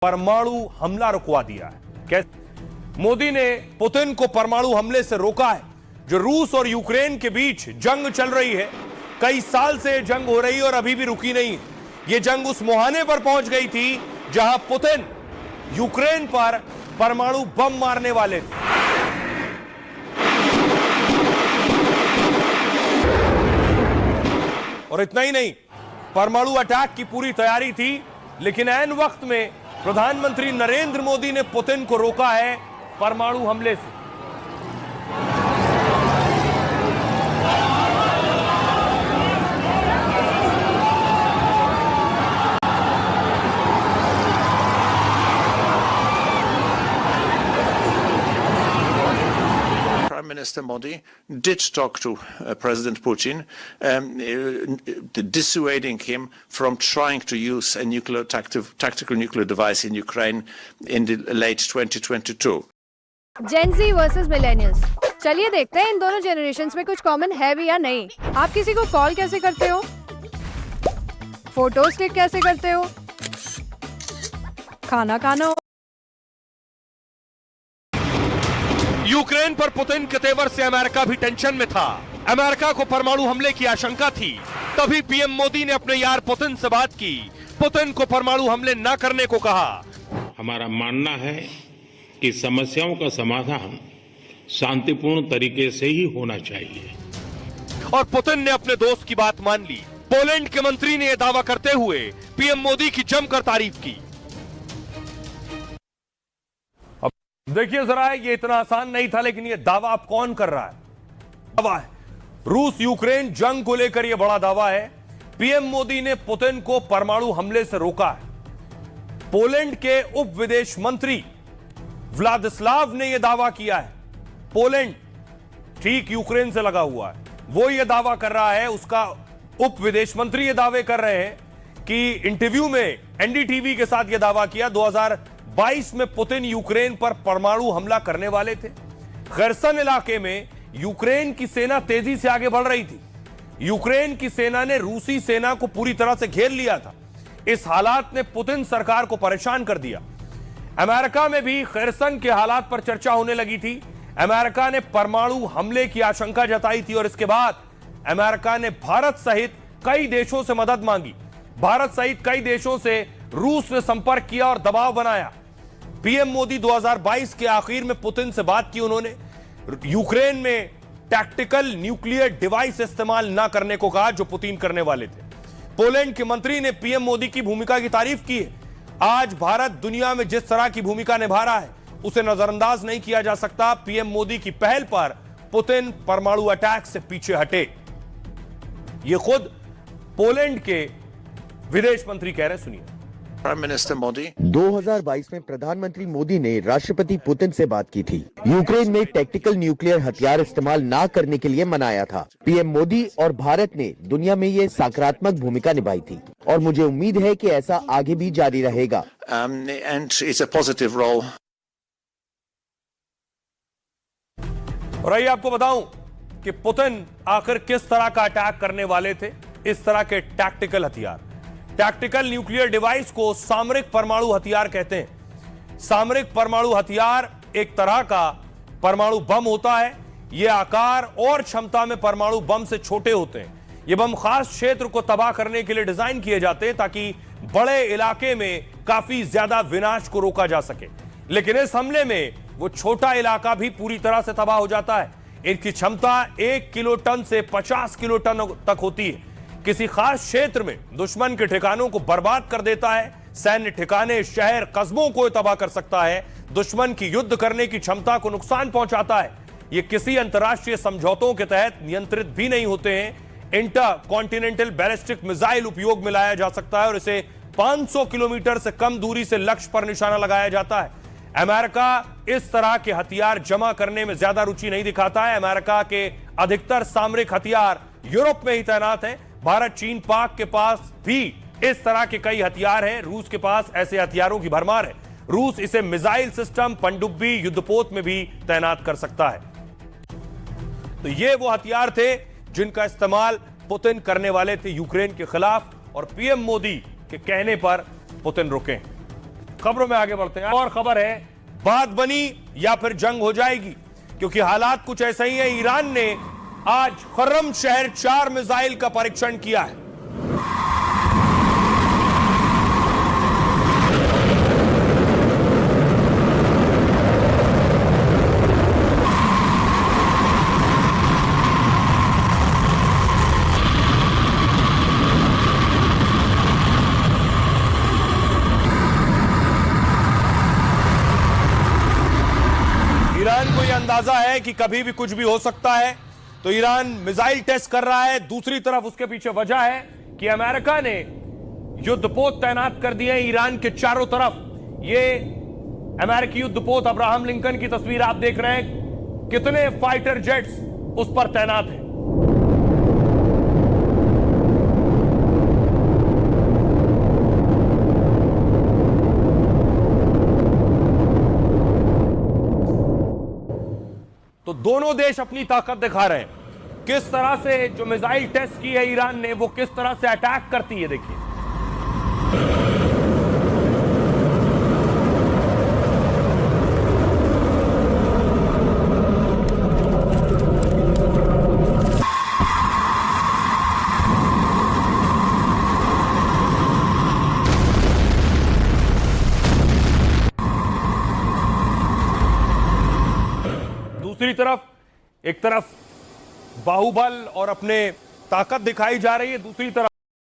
परमाणु हमला रुकवा दिया है। कैसे? मोदी ने पुतिन को परमाणु हमले से रोका है। जो रूस और यूक्रेन के बीच जंग चल रही है, कई साल से जंग हो रही है और अभी भी रुकी नहीं है। यह जंग उस मुहाने पर पहुंच गई थी जहां पुतिन यूक्रेन पर परमाणु बम मारने वाले थे। और इतना ही नहीं, परमाणु अटैक की पूरी तैयारी थी, लेकिन ऐन वक्त में प्रधानमंत्री नरेंद्र मोदी ने पुतिन को रोका है परमाणु हमले से। Prime Minister Modi did talk to President Putin, dissuading him from trying to use a tactical nuclear device in Ukraine in the late 2022. Gen Z versus millennials. चलिए देखते हैं इन दोनों जनरेशन्स में कुछ कॉमन है भी या नहीं। आप किसी को कॉल कैसे करते हो, फोटोज क्लिक कैसे करते हो, खाना खाना। यूक्रेन पर पुतिन के तेवर से अमेरिका भी टेंशन में था। अमेरिका को परमाणु हमले की आशंका थी। तभी पीएम मोदी ने अपने यार पुतिन से बात की, पुतिन को परमाणु हमले न करने को कहा। हमारा मानना है कि समस्याओं का समाधान शांतिपूर्ण तरीके से ही होना चाहिए। और पुतिन ने अपने दोस्त की बात मान ली। पोलैंड के मंत्री ने यह दावा करते हुए पीएम मोदी की जमकर तारीफ की। अब देखिए जरा, ये इतना आसान नहीं था, लेकिन ये दावा अब कौन कर रहा है? दावा है रूस यूक्रेन जंग को लेकर यह बड़ा दावा है। पीएम मोदी ने पुतिन को परमाणु हमले से रोका है। पोलैंड के उप विदेश मंत्री व्लादिस्लाव ने यह दावा किया है। पोलैंड ठीक यूक्रेन से लगा हुआ है, वो यह दावा कर रहा है, उसका उप विदेश मंत्री यह दावे कर रहे हैं कि इंटरव्यू में एनडीटीवी के साथ यह दावा किया 2022 में पुतिन यूक्रेन पर परमाणु हमला करने वाले थे। खरसन इलाके में यूक्रेन की सेना तेजी से आगे बढ़ रही थी। यूक्रेन की सेना ने रूसी सेना को पूरी तरह से घेर लिया था। इस हालात ने पुतिन सरकार को परेशान कर दिया। अमेरिका में भी खरसन के हालात पर चर्चा होने लगी थी। अमेरिका ने परमाणु हमले की आशंका जताई थी और इसके बाद अमेरिका ने भारत सहित कई देशों से मदद मांगी। भारत सहित कई देशों से रूस ने संपर्क किया और दबाव बनाया। पीएम मोदी 2022 के आखिर में पुतिन से बात की। उन्होंने यूक्रेन में टैक्टिकल न्यूक्लियर डिवाइस इस्तेमाल ना करने को कहा जो पुतिन करने वाले थे। पोलैंड के मंत्री ने पीएम मोदी की भूमिका की तारीफ की है। आज भारत दुनिया में जिस तरह की भूमिका निभा रहा है, उसे नजरअंदाज नहीं किया जा सकता। पीएम मोदी की पहल पर पुतिन परमाणु अटैक से पीछे हटे, ये खुद पोलैंड के विदेश मंत्री कह रहे हैं। सुनिए। Prime Minister Modi 2022 में प्रधानमंत्री मोदी ने राष्ट्रपति पुतिन से बात की थी। यूक्रेन में टैक्टिकल न्यूक्लियर हथियार इस्तेमाल ना करने के लिए मनाया था। पीएम मोदी और भारत ने दुनिया में ये सकारात्मक भूमिका निभाई थी और मुझे उम्मीद है कि ऐसा आगे भी जारी रहेगा। and it's a positive role. और आइए आपको बताऊं कि पुतिन आखिर किस तरह का अटैक करने वाले थे। इस तरह के टैक्टिकल हथियार, टैक्टिकल न्यूक्लियर डिवाइस को सामरिक परमाणु हथियार कहते हैं। सामरिक परमाणु हथियार एक तरह का परमाणु बम होता है। यह आकार और क्षमता में परमाणु बम से छोटे होते हैं। यह बम खास क्षेत्र को तबाह करने के लिए डिजाइन किए जाते हैं ताकि बड़े इलाके में काफी ज्यादा विनाश को रोका जा सके। लेकिन इस हमले में वो छोटा इलाका भी पूरी तरह से तबाह हो जाता है। इनकी क्षमता 1 किलोटन से 50 किलोटन तक होती है। किसी खास क्षेत्र में दुश्मन के ठिकानों को बर्बाद कर देता है। सैन्य ठिकाने, शहर, कस्बों को तबाह कर सकता है। दुश्मन की युद्ध करने की क्षमता को नुकसान पहुंचाता है। ये किसी अंतर्राष्ट्रीय समझौतों के तहत नियंत्रित भी नहीं होते हैं। इंटर कॉन्टिनेंटल बैलिस्टिक मिसाइल उपयोग में लाया जा सकता है और इसे 500 किलोमीटर से कम दूरी से लक्ष्य पर निशाना लगाया जाता है। अमेरिका इस तरह के हथियार जमा करने में ज्यादा रुचि नहीं दिखाता है। अमेरिका के अधिकतर सामरिक हथियार यूरोप में ही तैनात हैं। भारत, चीन, पाक के पास भी इस तरह के कई हथियार हैं। रूस के पास ऐसे हथियारों की भरमार है। रूस इसे मिसाइल सिस्टम, पनडुब्बी, युद्धपोत में भी तैनात कर सकता है। तो ये वो हथियार थे जिनका इस्तेमाल पुतिन करने वाले थे यूक्रेन के खिलाफ, और पीएम मोदी के कहने पर पुतिन रुके। खबरों में आगे बढ़ते हैं और खबर है बात बनी या फिर जंग हो जाएगी, क्योंकि हालात कुछ ऐसा ही है। ईरान ने आज खुर्रम शहर 4 मिसाइल का परीक्षण किया है। ईरान को यह अंदाजा है कि कभी भी कुछ भी हो सकता है, तो ईरान मिसाइल टेस्ट कर रहा है। दूसरी तरफ उसके पीछे वजह है कि अमेरिका ने युद्धपोत तैनात कर दिए हैं ईरान के चारों तरफ। ये अमेरिकी युद्धपोत अब्राहम लिंकन की तस्वीर आप देख रहे हैं, कितने फाइटर जेट्स उस पर तैनात हैं। तो दोनों देश अपनी ताकत दिखा रहे हैं। किस तरह से जो मिसाइल टेस्ट की है ईरान ने, वो किस तरह से अटैक करती है, देखिए। दूसरी तरफ, एक तरफ बाहुबल और अपने ताकत दिखाई जा रही है, दूसरी तरफ